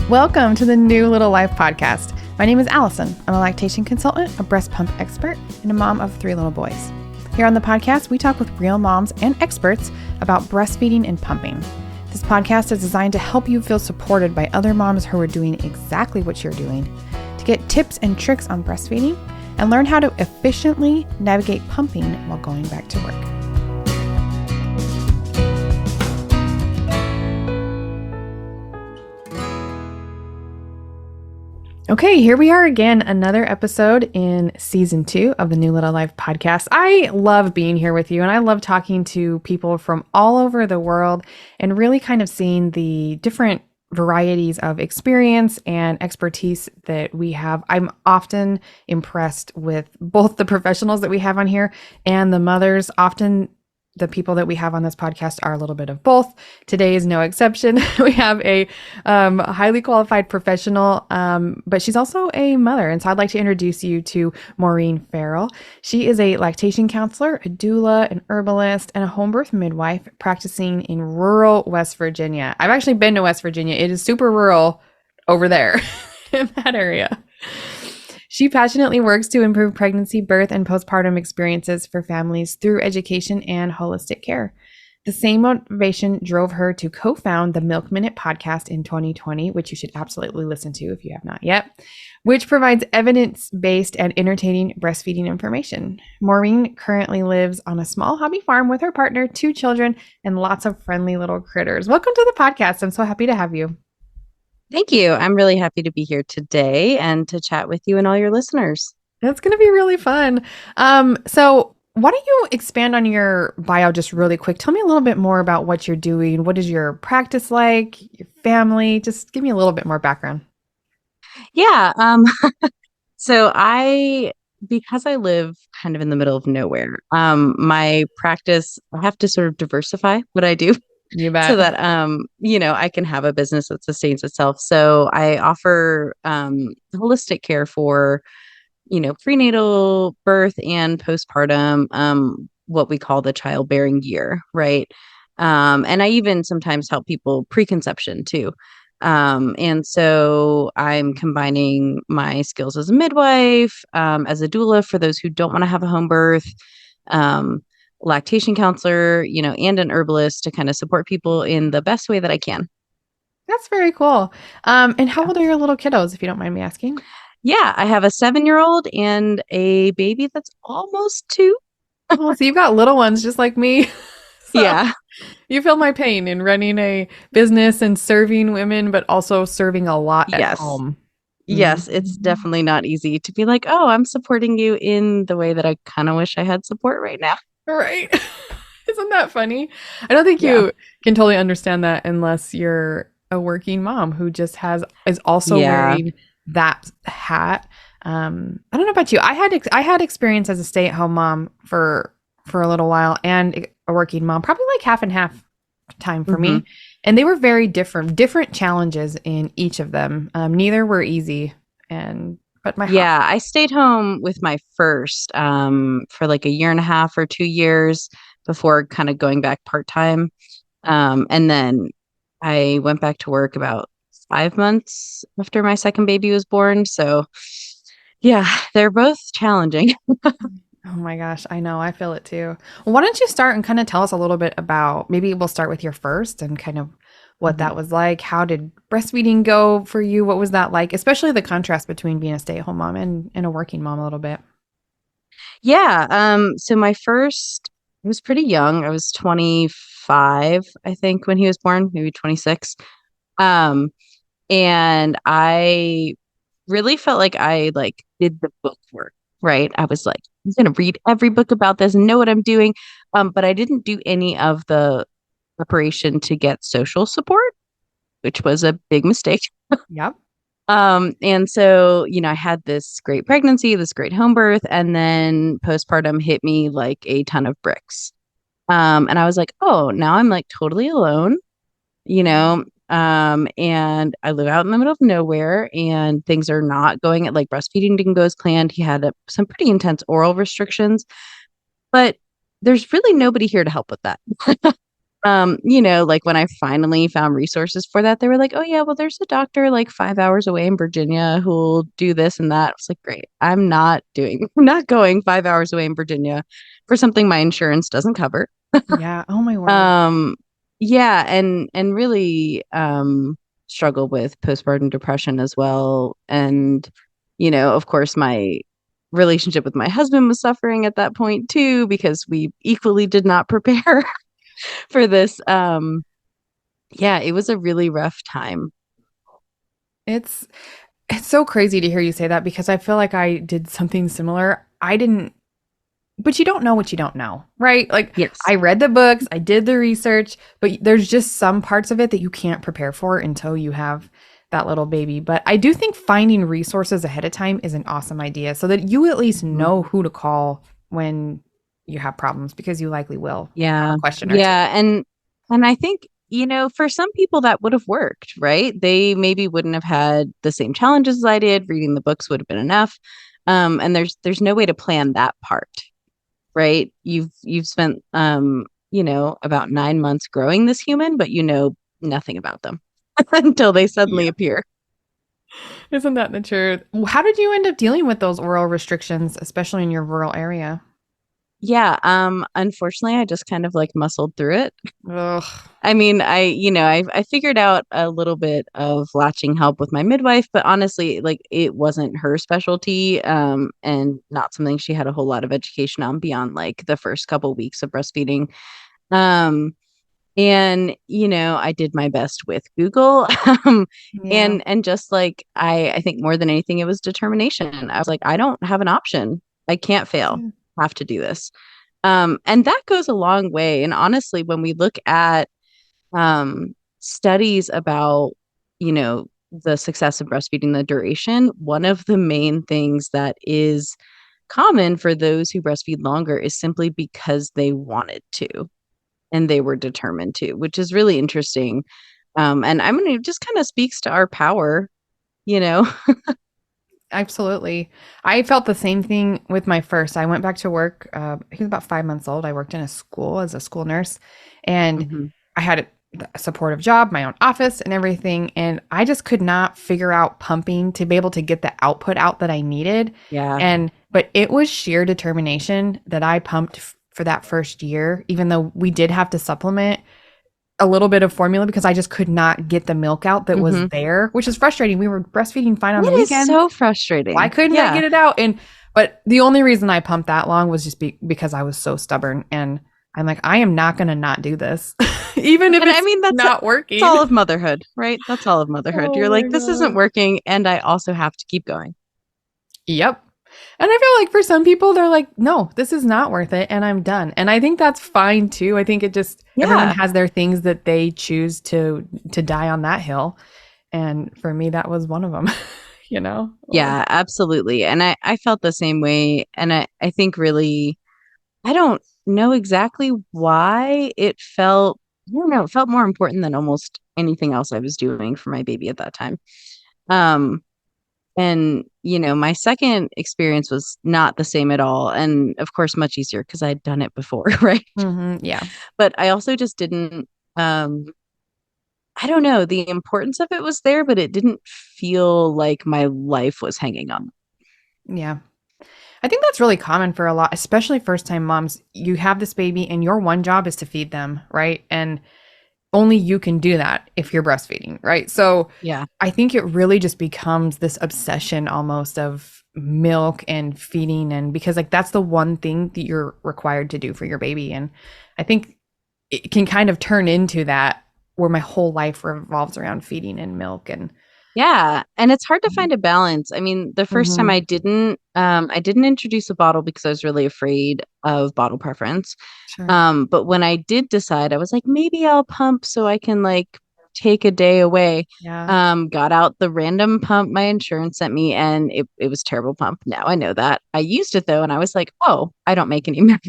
Welcome to the New Little Life podcast. My name is Allison. I'm a lactation consultant, a breast pump expert, and a mom of 3 little boys. Here on the podcast, we talk with real moms and experts about breastfeeding and pumping. This podcast is designed to help you feel supported by other moms who are doing exactly what you're doing, to get tips and tricks on breastfeeding, and learn how to efficiently navigate pumping while going back to work. Okay, here we are again, another episode in season 2 of the New Little Life podcast. I love being here with you, and I love talking to people from all over the world and really kind of seeing the different varieties of experience and expertise that we have. I'm often impressed with both the professionals that we have on here and the mothers. Often the people that we have on this podcast are a little bit of both. Today is no exception. We have a highly qualified professional, but she's also a mother. And so I'd like to introduce you to Maureen Farrell. She is a lactation counselor, a doula, an herbalist, and a homebirth midwife practicing in rural West Virginia. I've actually been to West Virginia. It is super rural over there in that area. She passionately works to improve pregnancy, birth, and postpartum experiences for families through education and holistic care. The same motivation drove her to co-found the Milk Minute podcast in 2020, which you should absolutely listen to if you have not yet, which provides evidence-based and entertaining breastfeeding information. Maureen currently lives on a small hobby farm with her partner, 2 children, and lots of friendly little critters. Welcome to the podcast. I'm so happy to have you. Thank you. I'm really happy to be here today and to chat with you and all your listeners. That's going to be really fun. So why don't you expand on your bio just really quick? Tell me a little bit more about what you're doing. What is your practice like, your family? Just give me a little bit more background. Yeah. So because I live kind of in the middle of nowhere, my practice, I have to sort of diversify what I do. You bet. So that, I can have a business that sustains itself. So I offer holistic care for, prenatal, birth, and postpartum, what we call the childbearing year, right? And I even sometimes help people preconception too. And so I'm combining my skills as a midwife, as a doula for those who don't want to have a home birth, lactation counselor, and an herbalist to kind of support people in the best way that I can. That's very cool. And how old are your little kiddos, if you don't mind me asking? Yeah, I have a 7-year-old and a baby that's almost 2. Oh, so you've got little ones just like me. So yeah. You feel my pain in running a business and serving women, but also serving a lot at home. Yes, it's definitely not easy to be like, oh, I'm supporting you in the way that I kind of wish I had support right now. Right. Isn't that funny? I don't think you can totally understand that unless you're a working mom who just is also wearing that hat. I don't know about you. I had experience as a stay-at-home mom for a little while and a working mom, probably like half and half time for me. And they were very different challenges in each of them. Neither were easy. I stayed home with my first for like a year and a half or 2 years before kind of going back part-time. And then I went back to work about 5 months after my second baby was born. So yeah, they're both challenging. Oh my gosh, I know. I feel it too. Well, why don't you start and kind of tell us a little bit about, maybe we'll start with your first and kind of what that was like. How did breastfeeding go for you? What was that like? Especially the contrast between being a stay-at-home mom and a working mom a little bit. Yeah. So my first, I was pretty young. I was 25, I think, when he was born, maybe 26. And I really felt like I did the book work, right? I was like, I'm going to read every book about this and know what I'm doing. But I didn't do any of the preparation to get social support, which was a big mistake. Yep. And so, I had this great pregnancy, this great home birth, and then postpartum hit me like a ton of bricks. And I was like, oh, now I'm like totally alone, and I live out in the middle of nowhere and things are not going at breastfeeding didn't go as planned. He had some pretty intense oral restrictions, but there's really nobody here to help with that. Like when I finally found resources for that, they were like, oh yeah, well, there's a doctor like 5 hours away in Virginia who'll do this and that. I was like, great. I'm not going 5 hours away in Virginia for something my insurance doesn't cover. Yeah. Oh my word. Um, yeah, and really struggle with postpartum depression as well. And, of course, my relationship with my husband was suffering at that point too, because we equally did not prepare for this. Yeah, it was a really rough time. It's it's so crazy to hear you say that because I feel like I did something similar. I didn't, but you don't know what you don't know, right? Like Yes. I read the books, I did the research, but there's just some parts of it that you can't prepare for until you have that little baby. But I do think finding resources ahead of time is an awesome idea so that you at least Mhm. know who to call when you have problems because you likely will have a Yeah. question or two. Yeah. And I think, for some people that would have worked, right? They maybe wouldn't have had the same challenges as I did. Reading the books would have been enough. And there's no way to plan that part, right? You've spent about 9 months growing this human, but you know nothing about them until they suddenly Yeah. appear. Isn't that the truth? How did you end up dealing with those oral restrictions, especially in your rural area? Yeah, unfortunately I just kind of like muscled through it. Ugh. I mean, I figured out a little bit of latching help with my midwife, but honestly, like it wasn't her specialty, and not something she had a whole lot of education on beyond like the first couple weeks of breastfeeding. Um, and I did my best with Google, um, Yeah. and just like I think more than anything, it was determination. I was like, I don't have an option. I can't fail. Have to do this. And that goes a long way. And honestly, when we look at studies about, the success of breastfeeding, the duration, one of the main things that is common for those who breastfeed longer is simply because they wanted to and they were determined to, which is really interesting. And I mean, it just kind of speaks to our power, you know? Absolutely. I felt the same thing with my first. I went back to work. He was about 5 months old. I worked in a school as a school nurse, and Hmm. I had a supportive job, my own office, and everything. And I just could not figure out pumping to be able to get the output out that I needed. Yeah. But it was sheer determination that I pumped for that first year, even though we did have to supplement a little bit of formula because I just could not get the milk out that was Hmm. there, which is frustrating. We were breastfeeding fine on the That is weekends. so Why frustrating. couldn't I Yeah. get it out? But the only reason I pumped that long was just because I was so stubborn and I'm like, I am not going to not do this, even if And I it's mean, not that's working. all of motherhood, right? That's all of motherhood. Oh You're my like, this isn't God. working, and I also have to keep going. Yep. And I feel like for some people, they're like, no, this is not worth it. And I'm done. And I think that's fine too. I think it just, everyone Yeah. has their things that they choose to die on that hill. And for me, that was one of them, you know? Oh. Yeah, absolutely. And I felt the same way. And I think really, I don't know exactly why I don't know, it felt more important than almost anything else I was doing for my baby at that time. Um, and my second experience was not the same at all. And of course, much easier because I'd done it before, right? Yeah. But I also just didn't, I don't know, the importance of it was there, but it didn't feel like my life was hanging on. Yeah. I think that's really common for a lot, especially first time moms. You have this baby and your one job is to feed them, right? And only you can do that if you're breastfeeding, right? So Yeah. I think it really just becomes this obsession almost of milk and feeding and because like that's the one thing that you're required to do for your baby and I think it can kind of turn into that where my whole life revolves around feeding and milk and Yeah, and it's hard to find a balance. I mean, the first time Mhm. I didn't introduce a bottle because I was really afraid of bottle preference. Sure. But when I did decide, I was like, maybe I'll pump so I can like take a day away. Yeah. Got out the random pump my insurance sent me, and it was terrible pump. Now I know that. I used it though, and I was like, oh, I don't make any milk.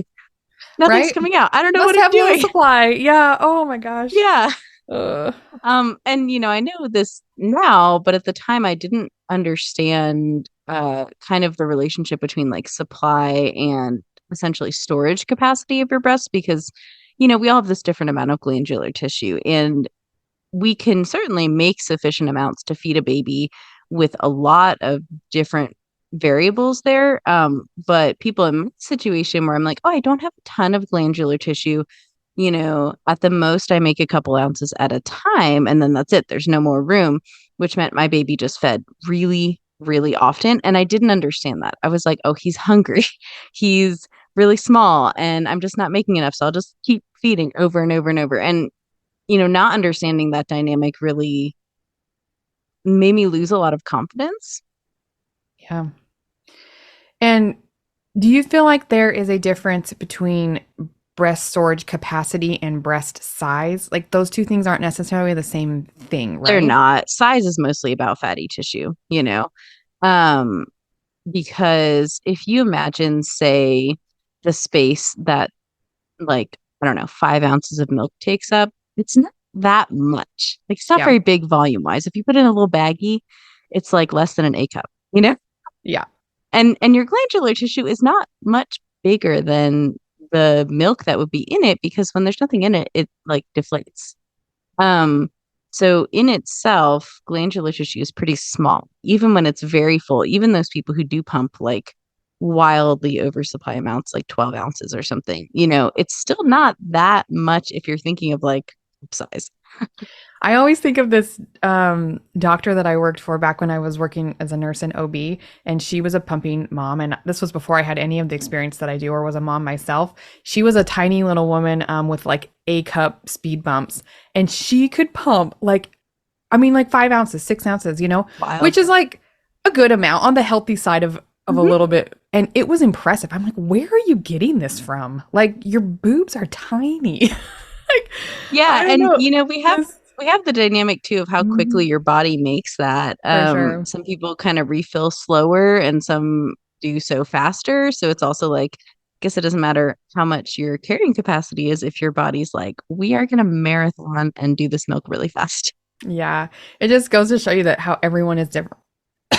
Nothing's Right? coming out. I don't know what Must I'm have low doing. supply. Yeah. Oh my gosh. Yeah. Ugh. And I know this now, but at the time I didn't understand kind of the relationship between like supply and essentially storage capacity of your breast because we all have this different amount of glandular tissue, and we can certainly make sufficient amounts to feed a baby with a lot of different variables there. But people in my situation where I'm like, oh, I don't have a ton of glandular tissue, at the most I make a couple ounces at a time, and then that's it. There's no more room, which meant my baby just fed really, really often. And I didn't understand that. I was like, oh, he's hungry. He's really small, and I'm just not making enough. So I'll just keep feeding over and over and over. And, not understanding that dynamic really made me lose a lot of confidence. Yeah. And do you feel like there is a difference between breast storage capacity and breast size? Like those two things aren't necessarily the same thing, They're right? not. Size is mostly about fatty tissue, um, because if you imagine, say, the space that, like, I don't know, 5 ounces of milk takes up, it's not that much. Like, it's not Yeah. very big volume wise. If you put in a little baggie, it's like less than an A cup, you know? Yeah. And your glandular tissue is not much bigger than the milk that would be in it, because when there's nothing in it, it like deflates. Um, so in itself, glandular tissue is pretty small, even when it's very full. Even those people who do pump like wildly oversupply amounts, like 12 ounces or something, it's still not that much if you're thinking of like size. I always think of this doctor that I worked for back when I was working as a nurse in OB, and she was a pumping mom. And this was before I had any of the experience that I do or was a mom myself. She was a tiny little woman with like A cup speed bumps, and she could pump like, I mean, like 5 ounces, 6 ounces, Wild. which is like a good amount on the healthy side of a Mhm. little bit. And it was impressive. I'm like, where are you getting this from? Like, your boobs are tiny. Like, I Yeah, don't and know. we This, have the dynamic too of how quickly Mhm. your body makes that. For sure. Some people kind of refill slower and some do so faster. So it's also like, I guess it doesn't matter how much your carrying capacity is if your body's like, we are gonna marathon and do this milk really fast. Yeah. It just goes to show you that how everyone is different.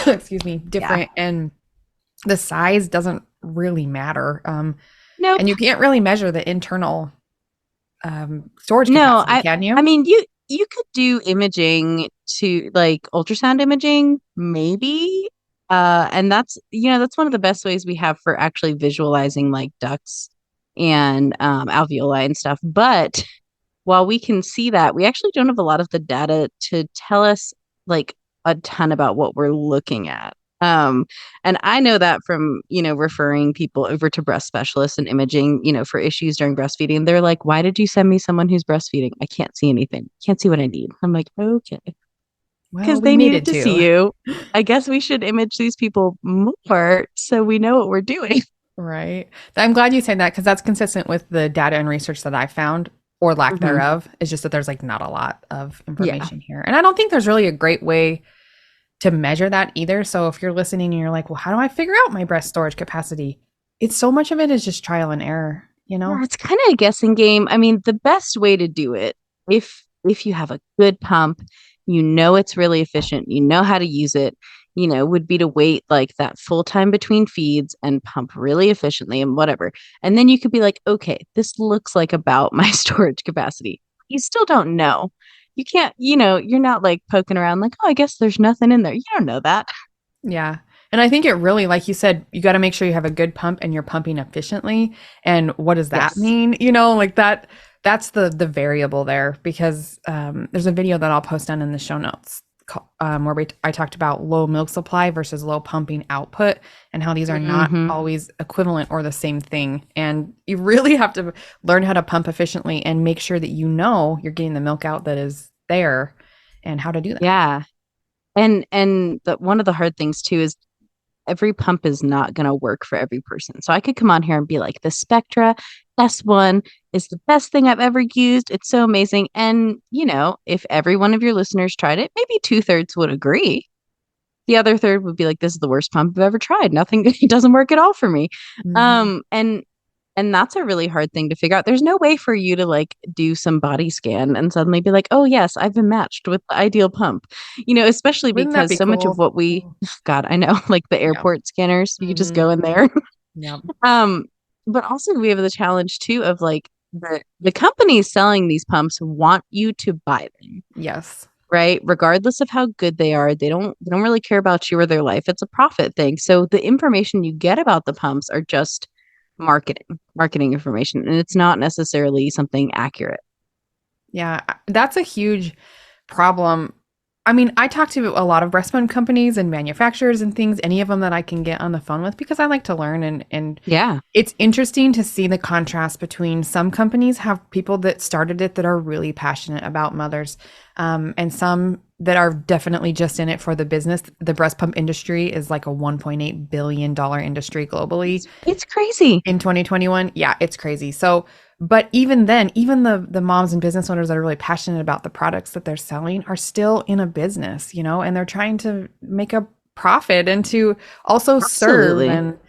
Excuse me, Yeah. different, and the size doesn't really matter. And Nope. you can't really measure the internal storage No, capacity, I can I you? mean you could do imaging to like ultrasound imaging, maybe. And that's one of the best ways we have for actually visualizing like ducts and alveoli and stuff. But while we can see that, we actually don't have a lot of the data to tell us like a ton about what we're looking at. And I know that from, referring people over to breast specialists and imaging, for issues during breastfeeding. They're like, why did you send me someone who's breastfeeding? I can't see anything. Can't see what I need. I'm like, okay, Well, because we they needed needed to see to. you. I guess we should image these people more so we know what we're doing. Right. I'm glad you said that because that's consistent with the data and research that I found, or lack Hmm. thereof. It's just that there's like not a lot of Yeah. information here. And I don't think there's really a great way to measure that either. So if you're listening and you're like, well, how do I figure out my breast storage capacity? It's so much of it is just trial and error, you Yeah, know? it's kind of a guessing game. I mean, the best way to do it, if you have a good pump, it's really efficient, you know how to use it, would be to wait like that full time between feeds and pump really efficiently and whatever. And then you could be like, okay, this looks like about my storage capacity. You still don't know. You can't, you're not like poking around like, oh, I guess there's nothing in there. You don't know that. Yeah. And I think it really, like you said, you got to make sure you have a good pump and you're pumping efficiently. And what does that Yes. mean? Like that's the variable there because there's a video that I'll post down in the show notes where I talked about low milk supply versus low pumping output and how these are not Hmm. always equivalent or the same thing. And you really have to learn how to pump efficiently and make sure that you're getting the milk out that is there and how to do that. Yeah. And one of the hard things too is every pump is not going to work for every person. So I could come on here and be like, the Spectra S1 is the best thing I've ever used. It's so amazing. And, if every one of your listeners tried it, maybe two-thirds would agree. The other third would be like, this is the worst pump I've ever tried. Nothing, it doesn't work at all for me. Mhm. And that's a really hard thing to figure out. There's no way for you to like do some body scan and suddenly be like, oh yes, I've been matched with the ideal pump. Especially Wouldn't that because be so much of cool? what we, God, I know, like the Yeah. airport scanners, you could just Hmm. go in there. Yeah. Um, but also we have the challenge too of like the companies selling these pumps want you to buy them, Yes. right? Regardless of how good they are, they don't really care about you or their life. It's a profit thing. So the information you get about the pumps are just marketing information, and it's not necessarily something accurate. Yeah, that's a huge problem. I mean, I talk to a lot of breast pump companies and manufacturers and things, any of them that I can get on the phone with because I like to learn and Yeah, it's interesting to see the contrast between some companies have people that started it that are really passionate about mothers, and some that are definitely just in it for the business. The breast pump industry is like a $1.8 billion industry globally it's crazy. in 2021. Yeah, it's crazy. So, but even then, even the moms and business owners that are really passionate about the products that they're selling are still in a business, and they're trying to make a profit and to also serve. Absolutely. And,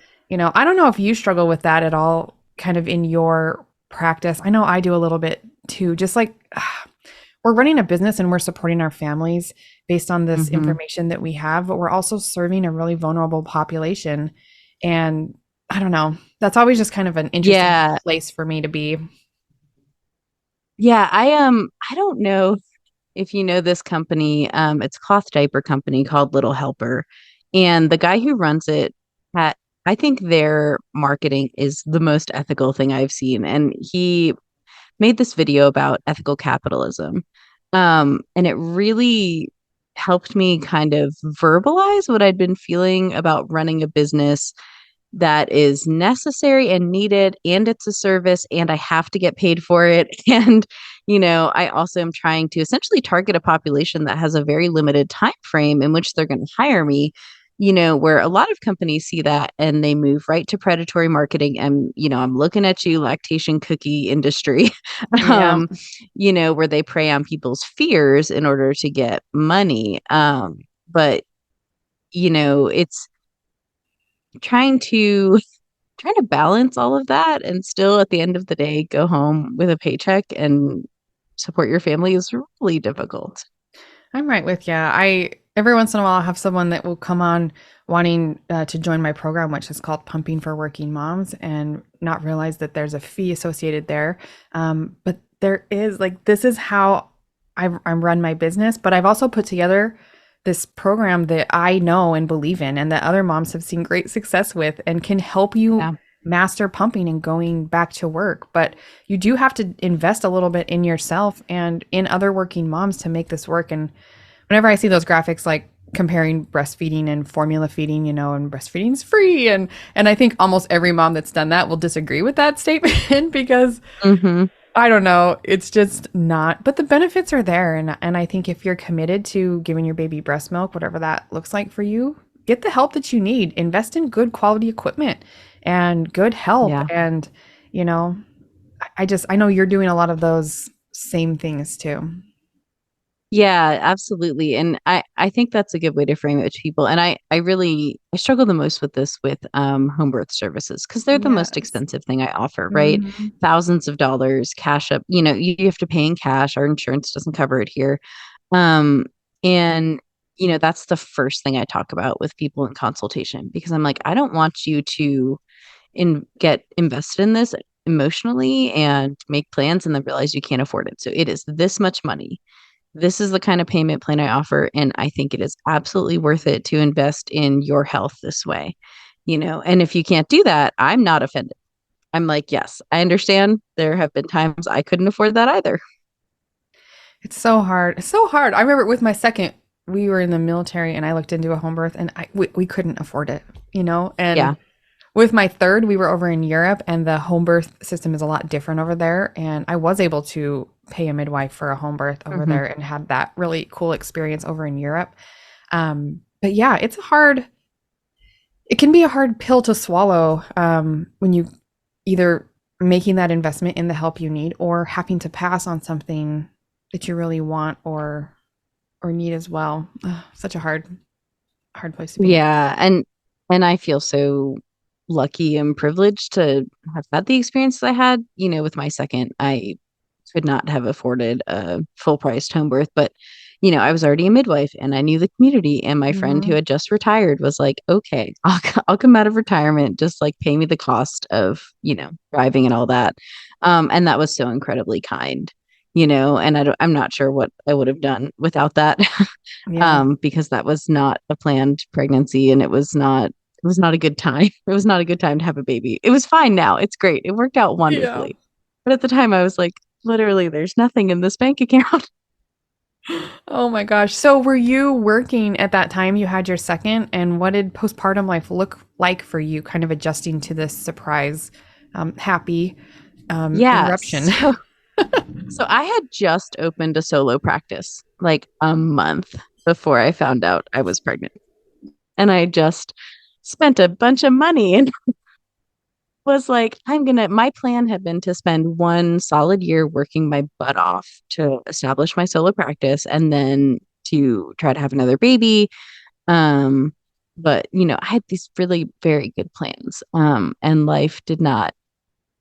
I don't know if you struggle with that at all, kind of in your practice. I know I do a little bit too, just like we're running a business and we're supporting our families based on this Hmm. information that we have, but we're also serving a really vulnerable population. And I don't know. That's always just kind of an interesting Yeah, place for me to be. yeah. I don't know if you know this company. It's a cloth diaper company called Little Helper, and the guy who runs it, had, I think their marketing is the most ethical thing I've seen, and he made this video about ethical capitalism. And it really helped me kind of verbalize what I'd been feeling about running a business that is necessary and needed, and it's a service and I have to get paid for it. And I also am trying to essentially target a population that has a very limited time frame in which they're going to hire me, where a lot of companies see that and they move right to predatory marketing. And I'm looking at you, lactation cookie industry. Yeah. um where they prey on people's fears in order to get money. But it's trying to balance all of that and still at the end of the day go home with a paycheck and support your family is really difficult. I'm right with you. I every once in a while I have someone that will come on wanting to join my program, which is called Pumping for Working Moms, and not realize that there's a fee associated there. But there is like this is how I run my business. But I've also put together this program that I know and believe in, and that other moms have seen great success with, and can help you Yeah. master pumping and going back to work. But you do have to invest a little bit in yourself and in other working moms to make this work. And whenever I see those graphics like comparing breastfeeding and formula feeding, and breastfeeding's free, and I think almost every mom that's done that will disagree with that statement because Hmm. I don't know, it's just not, but the benefits are there. And I think if you're committed to giving your baby breast milk, whatever that looks like for you, get the help that you need. Invest in good quality equipment and good help. Yeah. And, you know, I know you're doing a lot of those same things too. Yeah, absolutely. And I think that's a good way to frame it to people. And I struggle the most with this with home birth services because they're the most Yes. expensive thing I offer, right? Mhm. Thousands of dollars cash up, you have to pay in cash. Our insurance doesn't cover it here. Um, and that's the first thing I talk about with people in consultation because I'm like, I don't want you to get invested in this emotionally and make plans and then realize you can't afford it. So it is this much money. This is the kind of payment plan I offer, and I think it is absolutely worth it to invest in your health this way. And if you can't do that, I'm not offended. I'm like, yes, I understand. There have been times I couldn't afford that either. It's so hard. It's so hard. I remember with my second, we were in the military and I looked into a home birth and we couldn't afford it, And Yeah. with my third, we were over in Europe and the home birth system is a lot different over there. And I was able to pay a midwife for a home birth over Hmm. there and had that really cool experience over in Europe. But yeah, it can be a hard pill to swallow when you either making that investment in the help you need or having to pass on something that you really want or need as well. Ugh, such a hard place to be in. Yeah. And I feel so lucky and privileged to have had the experience I had, with my second. I could not have afforded a full priced home birth, but I was already a midwife and I knew the community. And my friend who Mhm. had just retired was like, okay, I'll come out of retirement, just like pay me the cost of, driving and all that. And that was so incredibly kind, and I'm not sure what I would have done without that. Yeah. Because that was not a planned pregnancy and it was not a good time. It was not a good time to have a baby. It was fine now. It's great. It worked out Yeah. wonderfully. But at the time I was like, literally, there's nothing in this bank account. Oh my gosh. So were you working at that time you had your second, and what did postpartum life look like for you, kind of adjusting to this surprise, happy Yeah. interruption? So I had just opened a solo practice like a month before I found out I was pregnant. And I just spent a bunch of money and was like, my plan had been to spend one solid year working my butt off to establish my solo practice and then to try to have another baby. Um, but I had these really very good plans. And life did not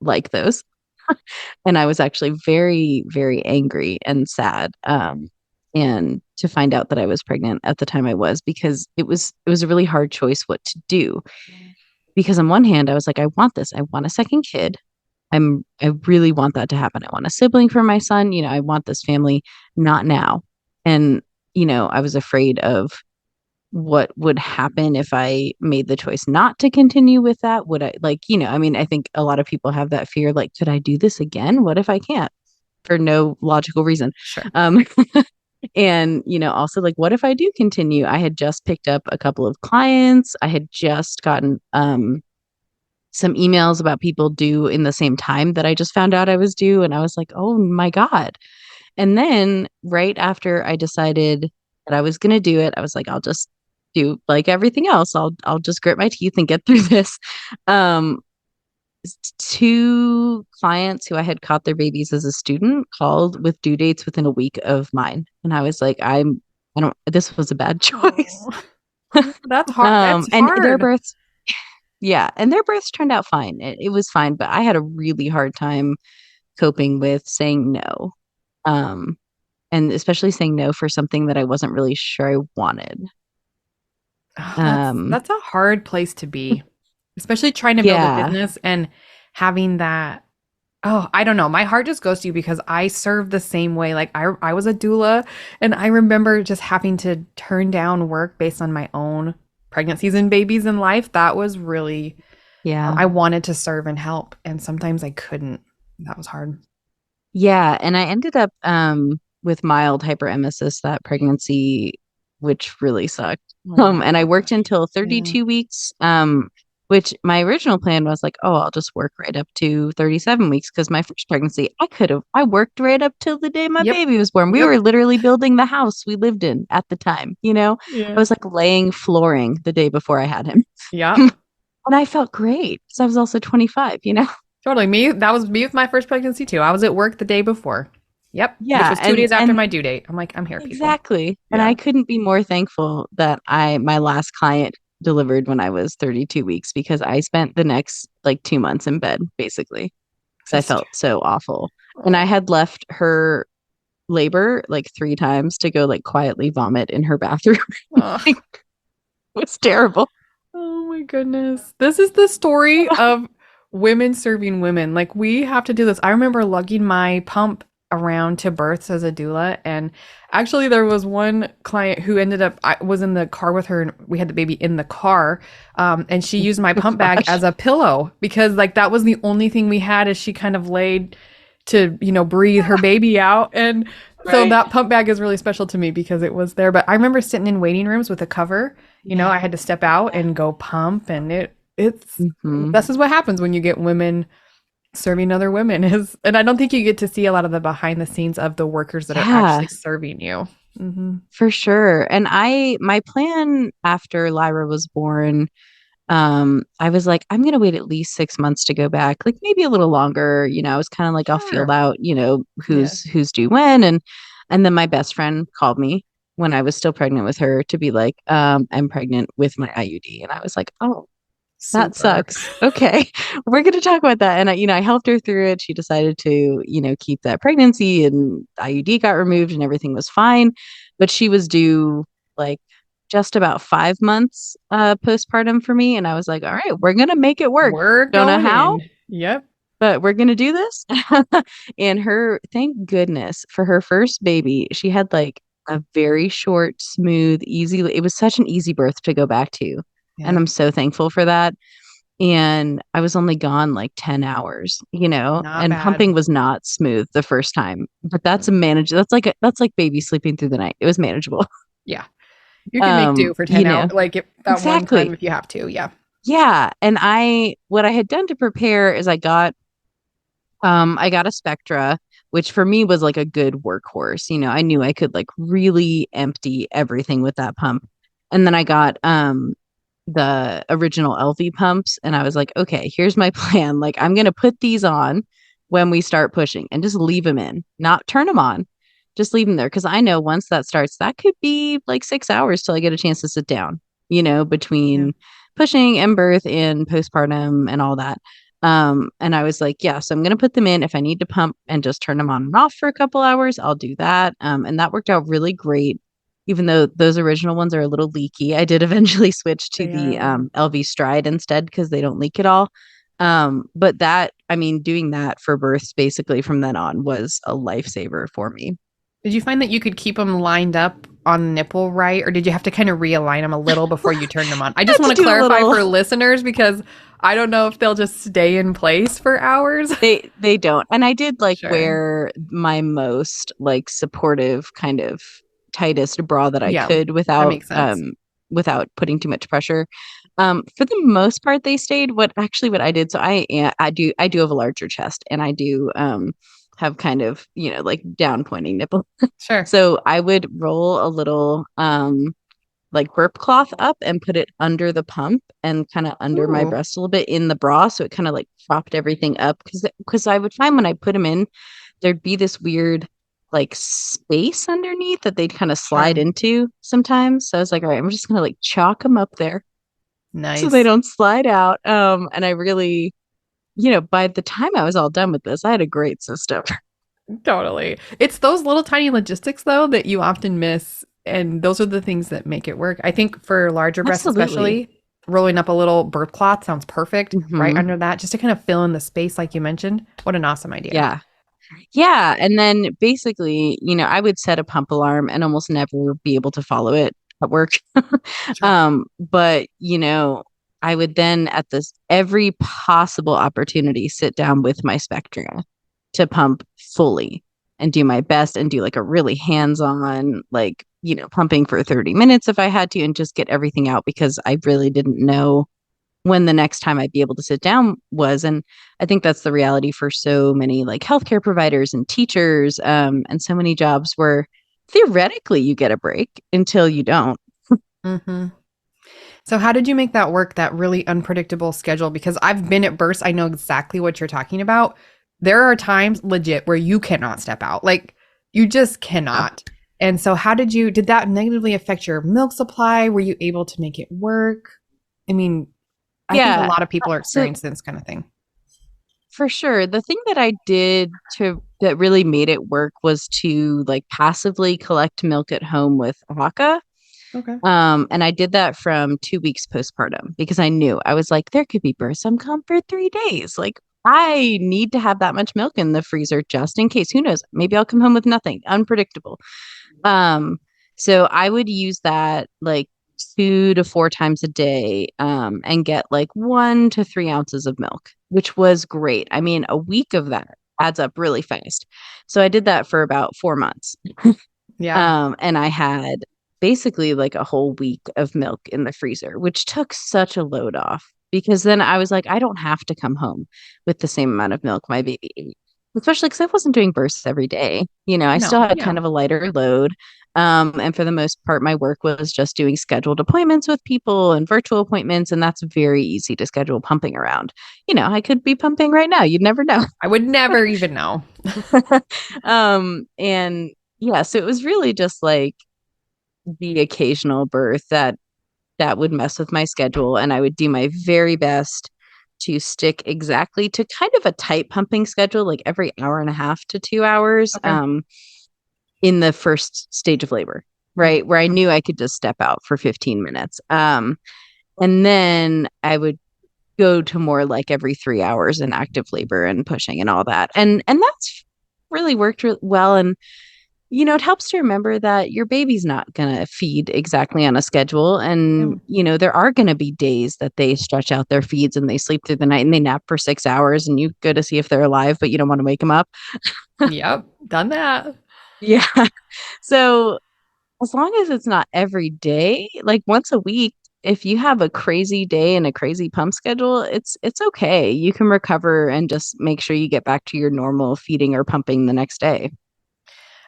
like those. And I was actually very, very angry and sad. And to find out that I was pregnant at the time I was, because it was a really hard choice what to do. Because on one hand, I was like, I want this. I want a second kid. I really want that to happen. I want a sibling for my son. I want this family, not now. And, I was afraid of what would happen if I made the choice not to continue with that. Would I I think a lot of people have that fear, like, could I do this again? What if I can't? For no logical reason. Sure. Um, and, also like, what if I do continue? I had just picked up a couple of clients. I had just gotten some emails about people due in the same time that I just found out I was due. And I was like, oh my God. And then right after I decided that I was going to do it, I was like, I'll just do like everything else. I'll just grit my teeth and get through this. Um, Two clients who I had caught their babies as a student called with due dates within a week of mine. And I was like, I don't, this was a bad choice. Oh, that's hard. That's And their hard. births, yeah, and their births turned out fine. It was fine, but I had a really hard time coping with saying no. Um, and especially saying no for something that I wasn't really sure I wanted. Oh, that's Um, that's a hard place to be, especially trying to build a yeah, business and having that. Oh, I don't know. My heart just goes to you because I serve the same way. Like I was a doula, and I remember just having to turn down work based on my own pregnancies and babies in life. That was really, yeah, I wanted to serve and help, and sometimes I couldn't. That was hard. yeah. And I ended up with mild hyperemesis that pregnancy, which really sucked. Oh my And I worked gosh. until Yeah. 32 weeks. Which my original plan was like, oh, I'll just work right up to 37 weeks because my first pregnancy, I worked right up till the day my Yep. baby was born. We Yep. were literally building the house we lived in at the time. I Yeah. was like laying flooring the day before I had him. Yep. And I felt great because I was also 25. Totally. Me, that was me with my first pregnancy too. I was at work the day before. Yep. Which Yeah, was two and days after and my due date. I'm like, I'm here, people. exactly. And Yeah. I couldn't be more thankful that my last client delivered when I was 32 weeks because I spent the next like 2 months in bed basically because I That's felt so awful. And I oh. had left her labor like 3 times to go like quietly vomit in her bathroom. Oh. It was terrible. Oh my goodness. This is the story of women serving women. Like we have to do this. I remember lugging my pump around to births as a doula, and actually there was one client who ended up, I was in the car with her and we had the baby in the car, and she used my Oh pump bag gosh. as a pillow because like that was the only thing we had as she kind of laid to, breathe her baby out. And so Right. that pump bag is really special to me because it was there. But I remember sitting in waiting rooms with a cover. Yeah. I had to step out Yeah. and go pump, and it's Hmm. this is what happens when you get women serving other women is, and I don't think you get to see a lot of the behind the scenes of the workers that are Yeah, actually serving you. Hmm. for sure. And my plan after Lyra was born, I was like, I'm gonna wait at least 6 months to go back, like maybe a little longer. I was kind of like, I'll feel Sure. out, Yeah. who's due when. And then my best friend called me when I was still pregnant with her to be like, I'm pregnant with my IUD. And I was like, oh. That Super. sucks. Okay. We're going to talk about that. And I helped her through it. She decided to, keep that pregnancy, and IUD got removed and everything was fine. But she was due like just about 5 months postpartum for me. And I was like, all right, we're going to make it work. We're Don't know going how, in. Yep. but we're going to do this. And thank goodness for her first baby, she had like a very short, smooth, easy, it was such an easy birth to go back to. And Yep. I'm so thankful for that. And I was only gone like 10 hours, Not and bad. pumping was not smooth the first time, but that's like baby sleeping through the night. It was manageable. Yeah. You can make do for 10 hours, like if, that one time Exactly. if you have to. Yeah. Yeah. And what I had done to prepare is I got a Spectra, which for me was like a good workhorse. I knew I could like really empty everything with that pump. And then I got the original LV pumps, and I was like, okay, here's my plan. Like I'm going to put these on when we start pushing and just leave them in, not turn them on. Just leave them there, because I know once that starts, that could be like 6 hours till I get a chance to sit down, Yeah. between pushing and birth and postpartum and all that. And I was like, yeah, so I'm going to put them in. If I need to pump and just turn them on and off for a couple hours, I'll do that. And that worked out really great. Even though those original ones are a little leaky, I did eventually switch to They the are. LV Stride instead because they don't leak at all. But doing that for births basically from then on was a lifesaver for me. Did you find that you could keep them lined up on the nipple right, or did you have to kind of realign them a little before you turned them on? I I just had to want to do a clarify little. for listeners because I don't know if they'll just stay in place for hours. They don't. And I did like Sure. wear my most like supportive kind of tightest bra that I Yeah, could that makes sense. without putting too much pressure. For the most part they stayed. What I did, so I do have a larger chest, and I do have kind of, like down pointing nipple. Sure. So I would roll a little like burp cloth up and put it under the pump and kind of under my Ooh, breast a little bit in the bra, so it kind of like propped everything up, because I would find when I put them in, there'd be this weird like space underneath that they'd kind of slide sure. into sometimes. So I was like, all right, I'm just gonna like chalk them up there so they Nice. don't slide out. And I really, by the time I was all done with this, I had a great system. Totally. It's those little tiny logistics though that you often miss, and those are the things that make it work. I think for larger breasts Absolutely. especially, rolling up a little birth cloth sounds perfect right Hmm. under that just to kind of fill in the space like you mentioned. What an awesome idea. Yeah. Yeah. And then basically, I would set a pump alarm and almost never be able to follow it at work. Sure. But I would then at this every possible opportunity sit down with my Spectra to pump fully and do my best and do like a really hands-on, like, pumping for 30 minutes if I had to, and just get everything out, because I really didn't know when the next time I'd be able to sit down was. And I think that's the reality for so many like healthcare providers and teachers, and so many jobs where theoretically you get a break until you don't. Hmm. So how did you make that work, that really unpredictable schedule? Because I've been at births, I know exactly what you're talking about. There are times legit where you cannot step out. Like you just Yeah. cannot. And so did that negatively affect your milk supply? Were you able to make it work? I mean, I think a Yeah. lot of people are So experiencing this kind of thing. for sure, the thing that I did to that really made it work was to like passively collect milk at home with Aka. Okay. And I did that from 2 weeks postpartum, because I knew, I was like, there could be birth some come for 3 days. Like I need to have that much milk in the freezer just in case. Who knows? Maybe I'll come home with nothing. Unpredictable. Um, so I would use that like 2 to 4 times a day, and get like 1 to 3 ounces of milk, which was great. I mean, a week of that adds up really fast. So I did that for about 4 months. Yeah. And I had basically like a whole week of milk in the freezer, which took such a load off, because then I was like, I don't have to come home with the same amount of milk my baby ate, especially because I wasn't doing bursts every day. I still No. had Yeah. kind of a lighter load. And for the most part, my work was just doing scheduled appointments with people and virtual appointments. And that's very easy to schedule pumping around. I could be pumping right now. You'd never know. I would never even know. And yeah, so it was really just like the occasional birth that that would mess with my schedule. And I would do my very best to stick exactly to kind of a tight pumping schedule, like every hour and a half to 2 hours, Okay. in the first stage of labor, right? Where I knew I could just step out for 15 minutes. And then I would go to more like every 3 hours in active labor and pushing and all that. And that's really worked well. And it helps to remember that your baby's not going to feed exactly on a schedule. Yeah. And, there are going to be days that they stretch out their feeds and they sleep through the night and they nap for 6 hours and you go to see if they're alive, but you don't want to wake them up. Yep. Done that. Yeah. So as long as it's not every day, like once a week, if you have a crazy day and a crazy pump schedule, it's okay. You can recover and just make sure you get back to your normal feeding or pumping the next day.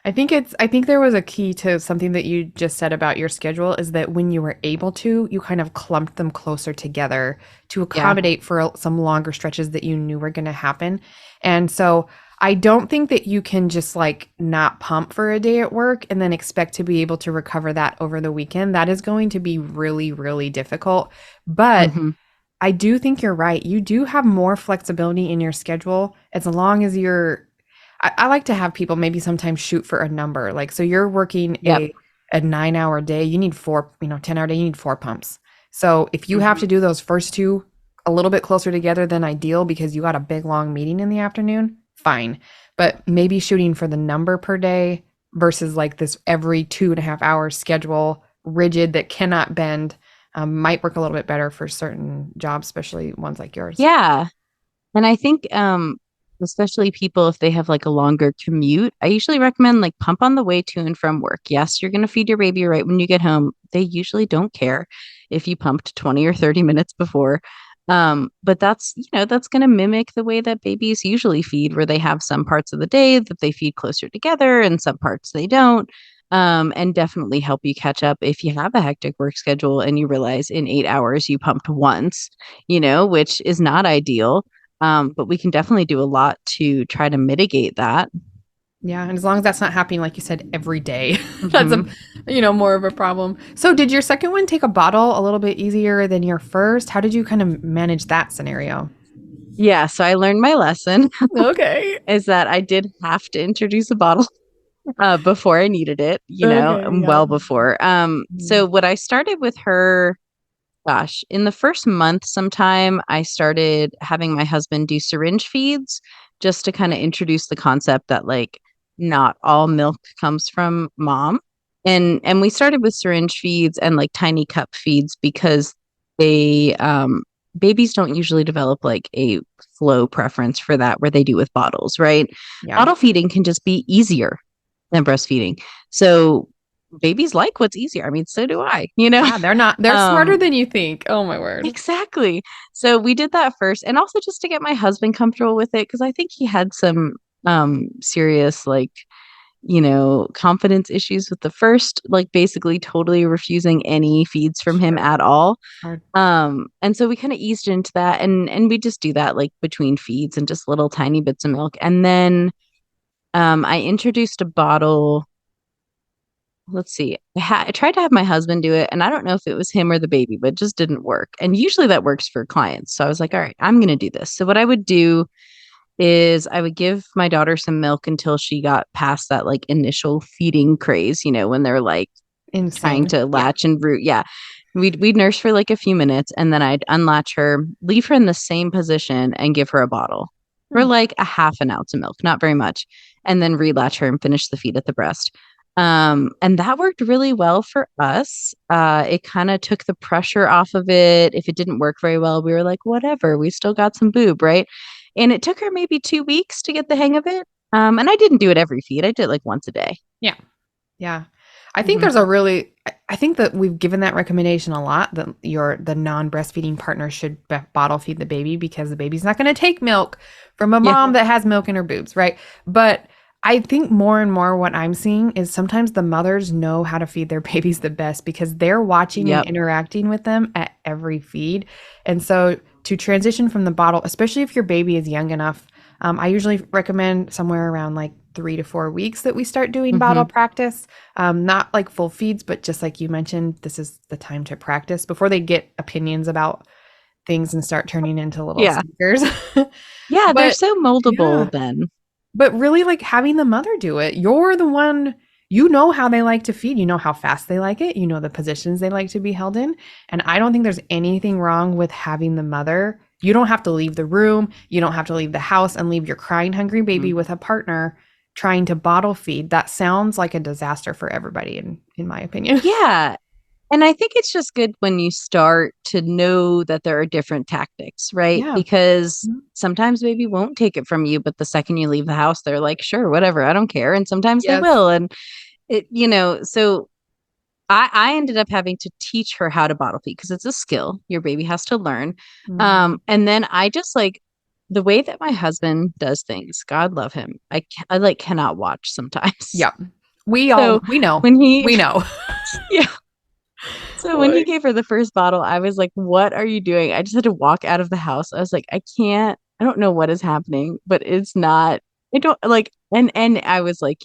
I think there was a key to something that you just said about your schedule is that when you were able to, you kind of clumped them closer together to Yeah. accommodate for some longer stretches that you knew were going to happen. And so I don't think that you can just like not pump for a day at work and then expect to be able to recover that over the weekend. That is going to be really, really difficult. But Hmm. I do think you're right. You do have more flexibility in your schedule as long as I like to have people maybe sometimes shoot for a number. Like, so you're working Yep. a 9 hour day, you need four, 10 hour day, you need four pumps. So if you have Hmm. to do those first two a little bit closer together than ideal because you got a big long meeting in the afternoon, fine. But maybe shooting for the number per day versus like this every 2.5 hours schedule, rigid that cannot bend, might work a little bit better for certain jobs, especially ones like yours. Yeah. And I think especially people if they have like a longer commute, I usually recommend like pump on the way to and from work. Yes, you're going to feed your baby right when you get home. They usually don't care if you pumped 20 or 30 minutes before. But that's going to mimic the way that babies usually feed, where they have some parts of the day that they feed closer together and some parts they don't. And definitely help you catch up if you have a hectic work schedule and you realize in 8 hours you pumped once, which is not ideal. But we can definitely do a lot to try to mitigate that. Yeah, and as long as that's not happening, like you said, every day, that's Hmm. more of a problem. So, did your second one take a bottle a little bit easier than your first? How did you kind of manage that scenario? Yeah, so I learned my lesson Okay. is that I did have to introduce a bottle before I needed it, Okay. Yeah. well before. So Mhm. what I started with her, gosh, in the first month sometime, I started having my husband do syringe feeds just to kind of introduce the concept that like not all milk comes from mom. And we started with syringe feeds and like tiny cup feeds because they babies don't usually develop like a flow preference for that where they do with bottles, right? Yeah. Bottle feeding can just be easier than breastfeeding. So babies like what's easier. I mean, so do I, Yeah. They're smarter um, than you think. Oh, my word. exactly. So we did that first, and also just to get my husband comfortable with it, because I think he had some serious like, confidence issues with the first, like basically totally refusing any feeds from him Sure. at all. Hard. And so we kind of eased into that and we just do that like between feeds and just little tiny bits of milk. And then I introduced a bottle. Let's see. I tried to have my husband do it, and I don't know if it was him or the baby, but it just didn't work. And usually that works for clients. So I was like, all right, I'm going to do this. So what I would do is I would give my daughter some milk until she got past that like initial feeding craze, when they're like trying Insane. to Yeah. latch and root. Yeah. We'd nurse for like a few minutes and then I'd unlatch her, leave her in the same position and give her a bottle for Hmm. like a half an ounce of milk, not very much, and then relatch her and finish the feed at the breast. And that worked really well for us. It kind of took the pressure off of it. If it didn't work very well, we were like, whatever, we still got some boob, right? And it took her maybe 2 weeks to get the hang of it. And I didn't do it every feed. I did it like once a day. Yeah. Yeah. I think Hmm. there's I think that we've given that recommendation a lot that the non-breastfeeding partner should bottle feed the baby because the baby's not going to take milk from a Yeah. mom that has milk in her boobs, right? But I think more and more what I'm seeing is sometimes the mothers know how to feed their babies the best because they're watching and Yep. interacting with them at every feed. And so to transition from the bottle, especially if your baby is young enough, I usually recommend somewhere around like 3 to 4 weeks that we start doing bottle Hmm. practice. Not like full feeds, but just like you mentioned, this is the time to practice before they get opinions about things and start turning into little Yeah. stinkers. Yeah, they're But so yeah, moldable then. but really like having the mother do it. You're the one, you know how they like to feed, you know how fast they like it, you know the positions they like to be held in. And I don't think there's anything wrong with having the mother. You don't have to leave the room, you don't have to leave the house and leave your crying hungry baby Mhm. with a partner trying to bottle feed. That sounds like a disaster for everybody in my opinion. Yeah. And I think it's just good when you start to know that there are different tactics, right? Yeah. Because Mhm. sometimes baby won't take it from you, but the second you leave the house, they're like, sure, whatever, I don't care. And sometimes they Yes. will. And so I ended up having to teach her how to bottle feed because it's a skill your baby has to learn. Mhm. And then I just like the way that my husband does things, God love him. I like cannot watch sometimes. Yeah. We all So we know. when he, We know. yeah. So when he Boy. gave her the first bottle, I was like, "What are you doing?" I just had to walk out of the house. I was like, "I can't. I don't know what is happening, but it's not. I don't like." And I was like,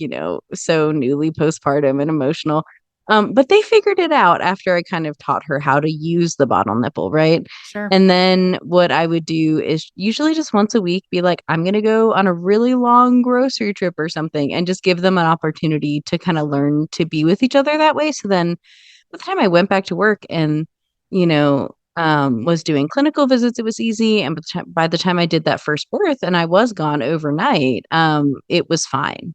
so newly postpartum and emotional. But they figured it out after I kind of taught her how to use the bottle nipple, right? Sure. And then what I would do is usually just once a week be like, I'm gonna go on a really long grocery trip or something and just give them an opportunity to kind of learn to be with each other that way. So then by the time I went back to work and, was doing clinical visits, it was easy. And by the time I did that first birth and I was gone overnight, it was fine.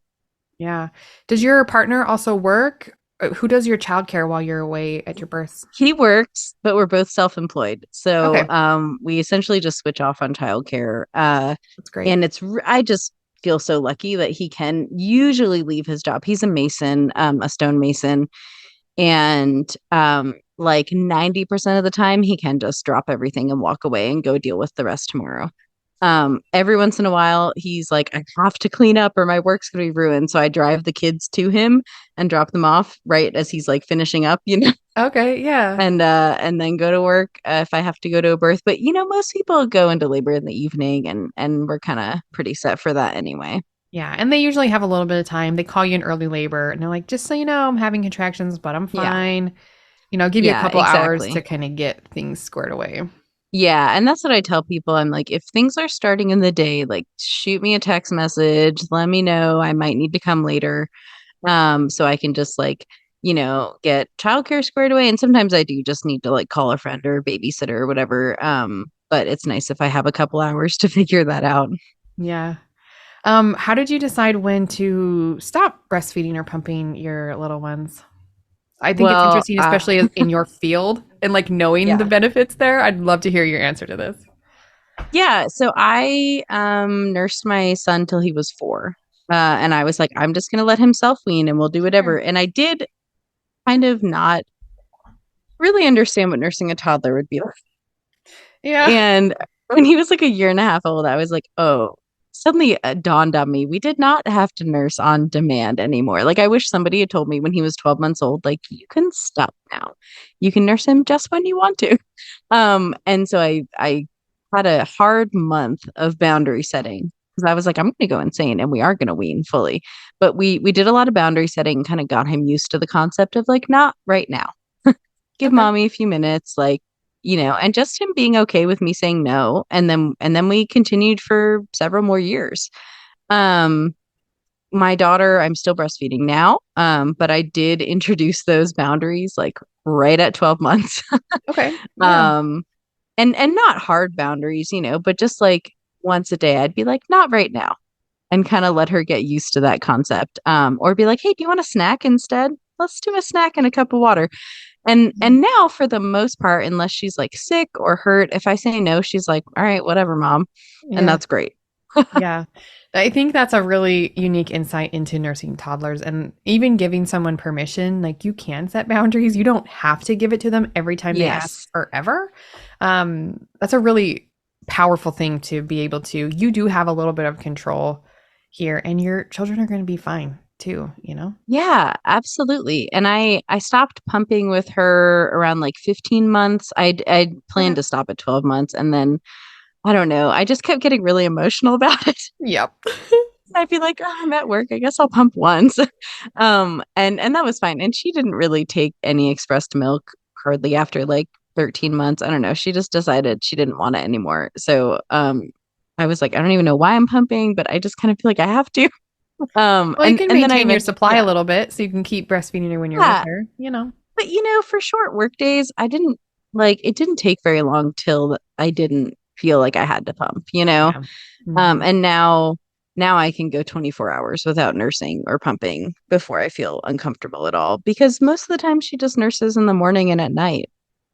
Yeah. Does your partner also work? Who does your childcare while you're away at your births? He works, but we're both self-employed. So Okay, we essentially just switch off on childcare. that's great. And I just feel so lucky that he can usually leave his job. He's a mason, a stone mason. And like 90% of the time, he can just drop everything and walk away and go deal with the rest tomorrow. Every once in a while, he's like, I have to clean up or my work's gonna be ruined. So I drive the kids to him and drop them off right as he's like finishing up, Okay, yeah. and then go to work if I have to go to a birth. But most people go into labor in the evening, and we're kind of pretty set for that anyway. Yeah, and they usually have a little bit of time. They call you in early labor and they're like, just so you know, I'm having contractions, but I'm Yeah, fine. Give you a yeah, couple hours to exactly. kind of get things squared away. Yeah, and that's what I tell people. I'm like, if things are starting in the day, like shoot me a text message, let me know. I might need to come later. So I can just like, get childcare squared away. And sometimes I do just need to like call a friend or a babysitter or whatever. But it's nice if I have a couple hours to figure that out. Yeah. How did you decide when to stop breastfeeding or pumping your little ones? I think it's Well, interesting, especially in your field and like knowing the yeah. benefits there. I'd love to hear your answer to this. Yeah, so I nursed my son till he was 4. And I was like, I'm just gonna let him self-wean and we'll do whatever. Sure. And I did kind of not really understand what nursing a toddler would be like. Yeah. And when he was like a year and a half old, I was like, oh, suddenly it dawned on me, we did not have to nurse on demand anymore. Like, I wish somebody had told me when he was 12 months old, like, you can stop now. You can nurse him just when you want to. And so I had a hard month of boundary setting because I was like, I'm going to go insane and we are going to wean fully. But we did a lot of boundary setting and kind of got him used to the concept of like, not right now. Give Okay. mommy a few minutes, like, and just him being okay with me saying no. And then we continued for several more years. Um, my daughter, I'm still breastfeeding now. But I did introduce those boundaries like right at 12 months. Okay. Yeah. um, and not hard boundaries, but just like once a day, I'd be like, not right now, and kind of let her get used to that concept. Or be like, hey, do you want a snack instead? Let's do a snack and a cup of water. And now for the most part, unless she's like sick or hurt, if I say no, she's like, all right, whatever, mom. And Yeah. that's great. Yeah. I think that's a really unique insight into nursing toddlers and even giving someone permission. Like you can set boundaries. You don't have to give it to them every time they ask Yes. forever. That's a really powerful thing to be able to. You do have a little bit of control here, and your children are going to be fine too, you know? Yeah, absolutely. And I stopped pumping with her around like 15 months. I'd Okay. planned to stop at 12 months, and then I don't know. I just kept getting really emotional about it. Yep. I'd be like, oh, I'm at work. I guess I'll pump once. And that was fine. And she didn't really take any expressed milk hardly after like 13 months. I don't know. She just decided she didn't want it anymore. So I was like, I don't even know why I'm pumping, but I just kind of feel like I have to. Well, you can And then I maintain your eventually, supply a yeah. little bit so you can keep breastfeeding her when you're with Yeah. her, you know. But for short work days, I didn't it didn't take very long till I didn't feel like I had to pump. Yeah. Hmm. And now I can go 24 hours without nursing or pumping before I feel uncomfortable at all because most of the time she just nurses in the morning and at night.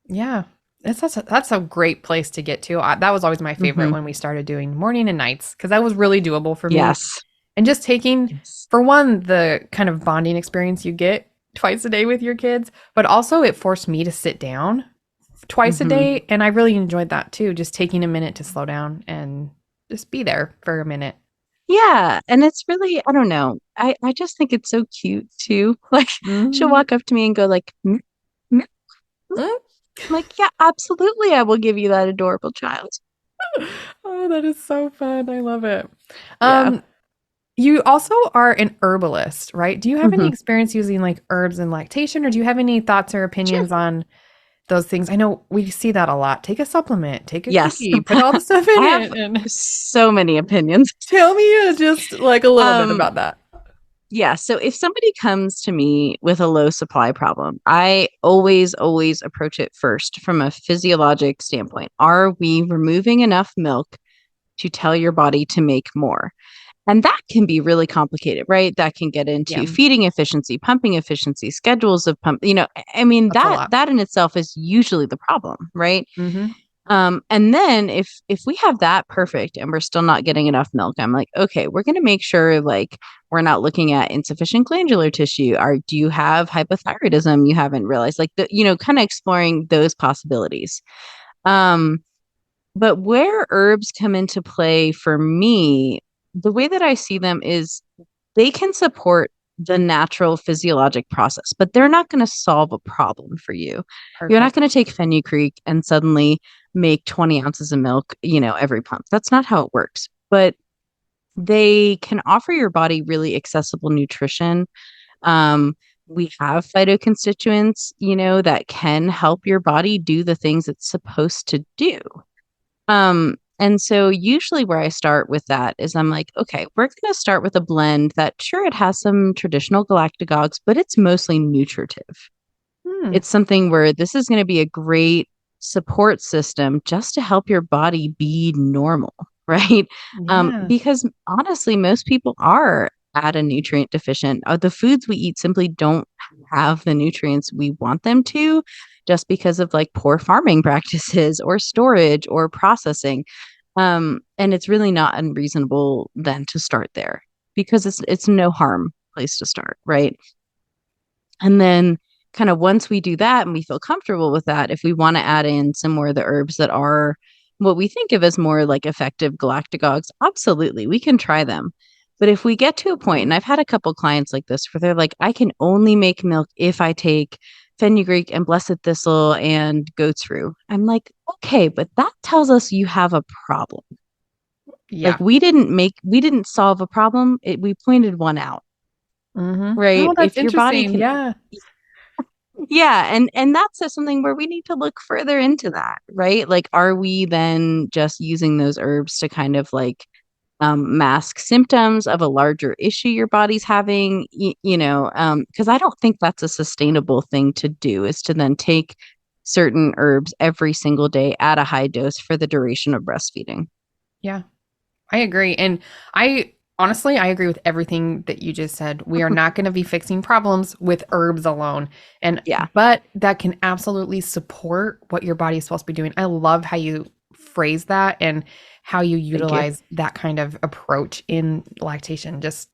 Yeah. That's a great place to get to. That was always my favorite Hmm. when we started doing morning and nights because that was really doable for me. Yes. And just taking, Yes. for one, the kind of bonding experience you get twice a day with your kids, but also it forced me to sit down twice a Hmm. day. And I really enjoyed that too, just taking a minute to slow down and just be there for a minute. Yeah. And it's really, I don't know. I just think it's so cute too. Like she'll Hmm. walk up to me and go like, "Mm, mm, mm." I'm like, yeah, absolutely. I will give you that adorable child. Oh, that is so fun. I love it. Yeah. Um, you also are an herbalist, right? Do you have any Hmm. experience using like herbs and lactation, or do you have any thoughts or Sure. opinions on those things? I know we see that a lot. Take a supplement, take a Yes. cookie, put all the stuff I in have it, and so many opinions. tell me just like a little bit Um, about that. yeah, so if somebody comes to me with a low supply problem, I always approach it first from a physiologic standpoint. Are we removing enough milk to tell your body to make more? And that can be really complicated, right? That can get Yeah, into feeding efficiency, pumping efficiency, schedules of pump, I mean that's a that lot. that in itself is usually the problem, right? Hmm. And then if we have that perfect and we're still not getting enough milk, I'm like, okay, we're gonna make sure like we're not looking at insufficient glandular tissue. Or do you have hypothyroidism you haven't realized? Like kind of exploring those possibilities. Um, but where herbs come into play for me, the way that I see them is they can support the natural physiologic process, but they're not going to solve a problem for you. You're not Perfect. going to take fenugreek and suddenly make 20 ounces of milk, every pump. That's not how it works. But they can offer your body really accessible nutrition. Um, we have phytoconstituents, that can help your body do the things it's supposed to do. And so usually where I start with that is I'm like, okay, we're going to start with a blend that sure it has some traditional galactagogues, but it's mostly nutritive. Hmm. It's something where this is going to be a great support system just to help your body be normal, right? Yeah. Because honestly, most people are at a nutrient deficient. The foods we eat simply don't have the nutrients we want them to, just because of like poor farming practices or storage or processing. And it's really not unreasonable then to start there because it's no harm place to start, right? And then kind of once we do that and we feel comfortable with that, if we want to add in some more of the herbs that are what we think of as more like effective galactagogues, absolutely, we can try them. But if we get to a point, and I've had a couple clients like this where they're like, I can only make milk if I take fenugreek and blessed thistle and goat's rue. I'm like, okay, but that tells us you have a problem. Like Yeah. we didn't solve a problem. We pointed one out, Hmm. right? Oh, that's If your body interesting. can Yeah. Yeah, and that's something where we need to look further into that, right? Like, are we then just using those herbs to kind of like mask symptoms of a larger issue your body's having? Because I don't think that's a sustainable thing to do, is to then take certain herbs every single day at a high dose for the duration of breastfeeding. Yeah. I agree. And I honestly, I agree with everything that you just said. We are not going to be fixing problems with herbs alone. And, Yeah. but that can absolutely support what your body is supposed to be doing. I love how you phrase that and how you Thank you. utilize that kind of approach in lactation. Just,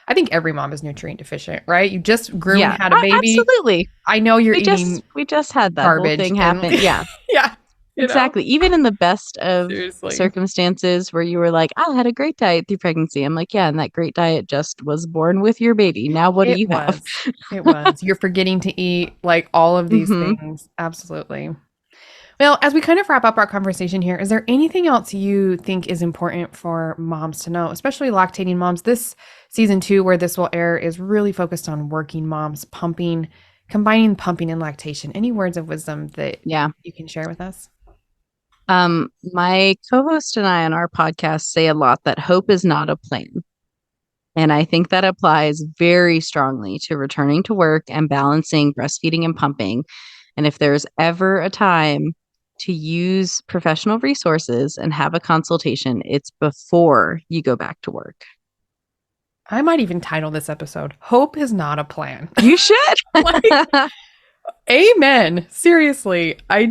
I think every mom is nutrient deficient, right? You just grew and Yeah, had a baby. absolutely. I know you're We just eating we just had that whole garbage thing and happen. Yeah. yeah, you know, Exactly. Even in the best of seriously. circumstances where you were like, I had a great diet through pregnancy. I'm like, yeah, and that great diet just was born with your baby. Now what do It you have? was. It was. You're forgetting to eat like all of these Hmm. things. Absolutely. Well, as we kind of wrap up our conversation here, is there anything else you think is important for moms to know, especially lactating moms? This season 2, where this will air, is really focused on working moms, combining pumping and lactation. Any words of wisdom that you can share with us? My co-host and I on our podcast say a lot that hope is not a plan. And I think that applies very strongly to returning to work and balancing breastfeeding and pumping. And if there's ever a time to use professional resources and have a consultation, it's before you go back to work. I might even title this episode, Hope is Not a Plan. You should. Amen. Seriously. I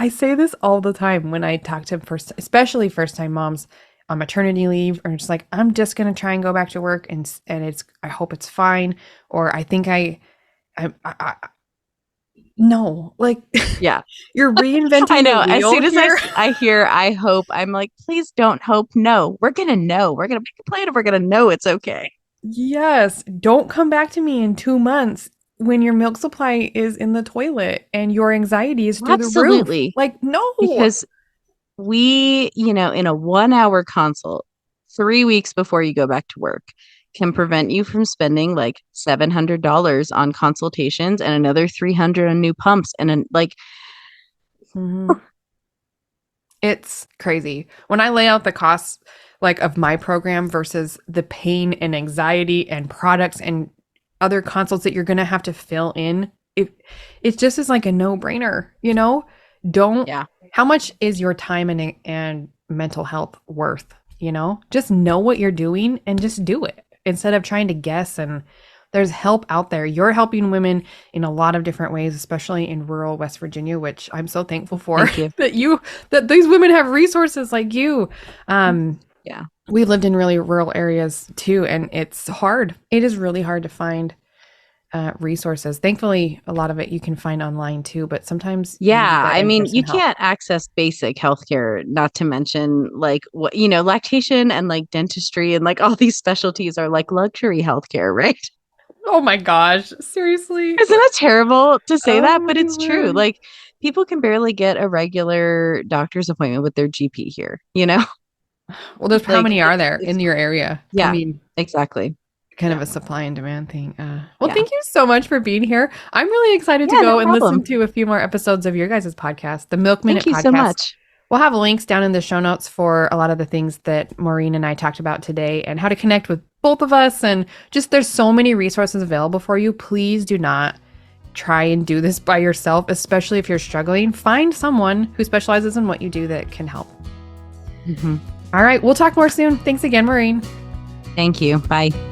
say this all the time when I talk to especially first-time moms on maternity leave, or just like, I'm just going to try and go back to work and I hope it's fine. Or I think no, like, yeah, you're reinventing. I know. The as soon as here. I hear, I hope, I'm like, please don't hope. No, we're going to know. We're going to make a plan and we're going to know it's okay. Yes. Don't come back to me in 2 months when your milk supply is in the toilet and your anxiety is through the roof. Like, no. Because we, in a 1-hour consult, 3 weeks before you go back to work, can prevent you from spending like $700 on consultations and another $300 on new pumps. And it's crazy. When I lay out the costs like of my program versus the pain and anxiety and products and other consults that you're going to have to fill in, it just is like a no-brainer, how much is your time and mental health worth, just know what you're doing and just do it instead of trying to guess. And there's help out there. You're helping women in a lot of different ways, especially in rural West Virginia, which I'm so thankful for. that these women have resources like you. We lived in really rural areas too, and it's hard. It is really hard to find resources. Thankfully, a lot of it you can find online too, but sometimes you can't access basic healthcare, not to mention like what lactation and like dentistry and like all these specialties are like luxury healthcare, right? Oh my gosh, seriously. Isn't that terrible to say that? But it's true. Like, people can barely get a regular doctor's appointment with their GP here, Well, there's how many are there in your area? Yeah, exactly. Kind of a supply and demand thing. Thank you so much for being here. I'm really excited to go and listen to a few more episodes of your guys' podcast, the Milk Minute Podcast. Thank you so much. We'll have links down in the show notes for a lot of the things that Maureen and I talked about today and how to connect with both of us. And just there's so many resources available for you. Please do not try and do this by yourself, especially if you're struggling. Find someone who specializes in what you do that can help. Mm-hmm. All right. We'll talk more soon. Thanks again, Maureen. Thank you. Bye.